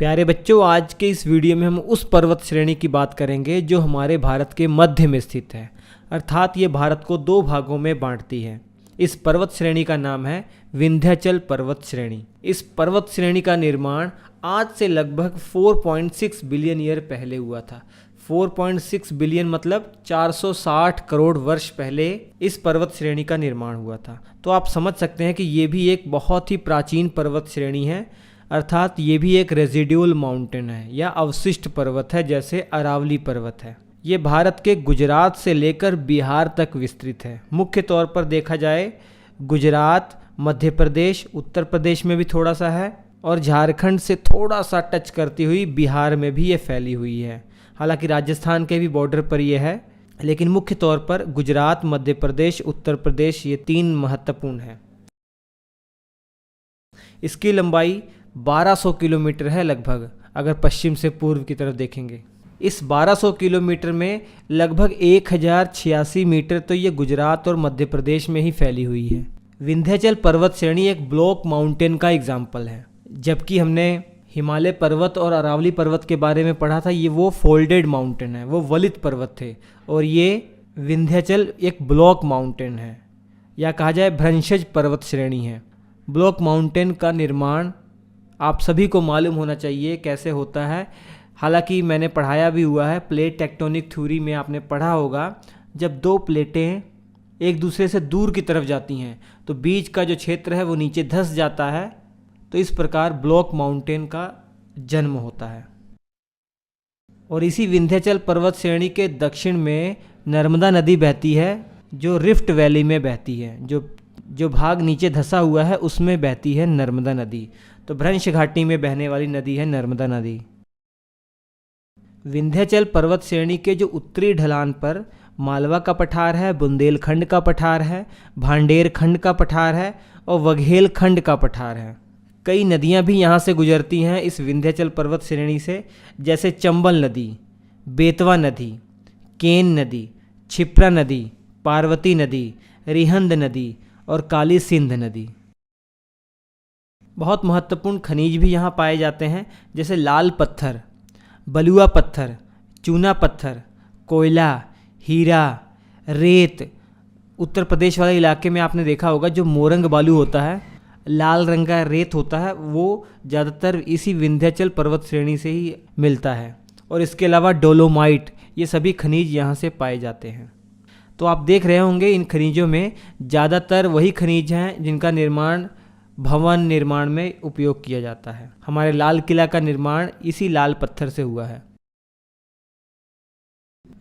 प्यारे बच्चों, आज के इस वीडियो में हम उस पर्वत श्रेणी की बात करेंगे जो हमारे भारत के मध्य में स्थित है, अर्थात ये भारत को दो भागों में बांटती है। इस पर्वत श्रेणी का नाम है विंध्याचल पर्वत श्रेणी। इस पर्वत श्रेणी का निर्माण आज से लगभग 4.6 बिलियन ईयर पहले हुआ था। 4.6 बिलियन मतलब 460 करोड़ वर्ष पहले इस पर्वत श्रेणी का निर्माण हुआ था। तो आप समझ सकते हैं कि ये भी एक बहुत ही प्राचीन पर्वत श्रेणी है, अर्थात ये भी एक रेजिड्यूल माउंटेन है या अवशिष्ट पर्वत है, जैसे अरावली पर्वत है। ये भारत के गुजरात से लेकर बिहार तक विस्तृत है। मुख्य तौर पर देखा जाए गुजरात, मध्य प्रदेश, उत्तर प्रदेश में भी थोड़ा सा है और झारखंड से थोड़ा सा टच करती हुई बिहार में भी ये फैली हुई है। हालांकि राजस्थान के भी बॉर्डर पर ये है, लेकिन मुख्य तौर पर गुजरात, मध्य प्रदेश, उत्तर प्रदेश ये तीन महत्वपूर्ण है। इसकी लंबाई 1200 किलोमीटर है लगभग, अगर पश्चिम से पूर्व की तरफ देखेंगे। इस 1200 किलोमीटर में लगभग 1086 मीटर तो ये गुजरात और मध्य प्रदेश में ही फैली हुई है। विंध्याचल पर्वत श्रेणी एक ब्लॉक माउंटेन का एग्जाम्पल है, जबकि हमने हिमालय पर्वत और अरावली पर्वत के बारे में पढ़ा था, ये वो फोल्डेड माउंटेन है, वो वलित पर्वत थे, और ये विंध्याचल एक ब्लॉक माउंटेन है या कहा जाए भ्रंशज पर्वत श्रेणी है। ब्लॉक माउंटेन का निर्माण आप सभी को मालूम होना चाहिए कैसे होता है। हालांकि मैंने पढ़ाया भी हुआ है, प्लेट टेक्टोनिक थ्योरी में आपने पढ़ा होगा, जब दो प्लेटें एक दूसरे से दूर की तरफ जाती हैं तो बीच का जो क्षेत्र है वो नीचे धंस जाता है। तो इस प्रकार ब्लॉक माउंटेन का जन्म होता है। और इसी विंध्याचल पर्वत श्रेणी के दक्षिण में नर्मदा नदी बहती है, जो रिफ्ट वैली में बहती है। जो भाग नीचे धंसा हुआ है उसमें बहती है नर्मदा नदी। तो भ्रंश घाटी में बहने वाली नदी है नर्मदा नदी। विंध्याचल पर्वत श्रेणी के जो उत्तरी ढलान पर मालवा का पठार है, बुंदेलखंड का पठार है, भांडेर खंड का पठार है और वघेल खंड का पठार है। कई नदियां भी यहाँ से गुजरती हैं इस विंध्याचल पर्वत श्रेणी से, जैसे चंबल नदी, बेतवा नदी, केन नदी, क्षिप्रा नदी, पार्वती नदी, रिहंद नदी और काली सिंध नदी। बहुत महत्वपूर्ण खनिज भी यहाँ पाए जाते हैं, जैसे लाल पत्थर, बलुआ पत्थर, चूना पत्थर, कोयला, हीरा, रेत। उत्तर प्रदेश वाले इलाके में आपने देखा होगा जो मोरंग बालू होता है, लाल रंग का रेत होता है, वो ज़्यादातर इसी विंध्याचल पर्वत श्रेणी से ही मिलता है। और इसके अलावा डोलोमाइट, ये सभी खनिज यहाँ से पाए जाते हैं। तो आप देख रहे होंगे इन खनिजों में ज़्यादातर वही खनिज हैं जिनका निर्माण भवन निर्माण में उपयोग किया जाता है। हमारे लाल किला का निर्माण इसी लाल पत्थर से हुआ है।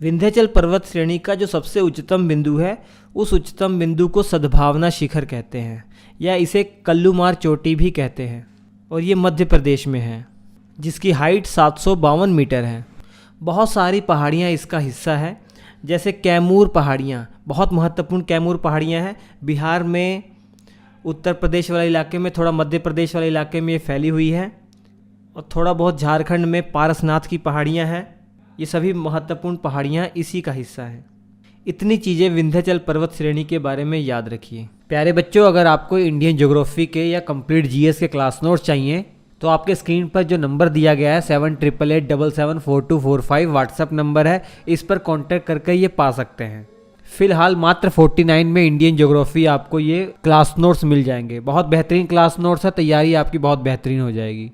विंध्याचल पर्वत श्रेणी का जो सबसे उच्चतम बिंदु है, उस उच्चतम बिंदु को सद्भावना शिखर कहते हैं या इसे कल्लूमार चोटी भी कहते हैं, और ये मध्य प्रदेश में है, जिसकी हाइट 752 मीटर है। बहुत सारी पहाड़ियाँ इसका हिस्सा है, जैसे कैमूर पहाड़ियाँ, बहुत महत्वपूर्ण कैमूर पहाड़ियाँ हैं। बिहार में, उत्तर प्रदेश वाले इलाके में, थोड़ा मध्य प्रदेश वाले इलाके में ये फैली हुई है, और थोड़ा बहुत झारखंड में पारसनाथ की पहाड़ियाँ हैं। ये सभी महत्वपूर्ण पहाड़ियाँ इसी का हिस्सा हैं। इतनी चीज़ें विंध्याचल पर्वत श्रेणी के बारे में याद रखिए। प्यारे बच्चों, अगर आपको इंडियन ज्योग्राफी के या कंप्लीट जीएस के क्लास नोट्स चाहिए तो आपके स्क्रीन पर जो नंबर दिया गया है 7888774245 व्हाट्सअप नंबर है, इस पर कांटेक्ट करके ये पा सकते हैं। फिलहाल मात्र 49 में इंडियन ज्योग्राफी आपको ये क्लास नोट्स मिल जाएंगे। बहुत बेहतरीन क्लास नोट्स है, तैयारी आपकी बहुत बेहतरीन हो जाएगी।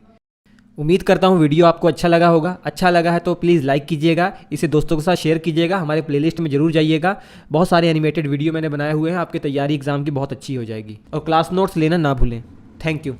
उम्मीद करता हूँ वीडियो आपको अच्छा लगा होगा। अच्छा लगा है तो प्लीज़ लाइक कीजिएगा, इसे दोस्तों के साथ शेयर कीजिएगा, हमारे प्लेलिस्ट में जरूर जाइएगा। बहुत सारे एनिमेटेड वीडियो मैंने बनाए हुए हैं, आपकी तैयारी एग्जाम की बहुत अच्छी हो जाएगी। और क्लास नोट्स लेना ना भूलें। Thank you.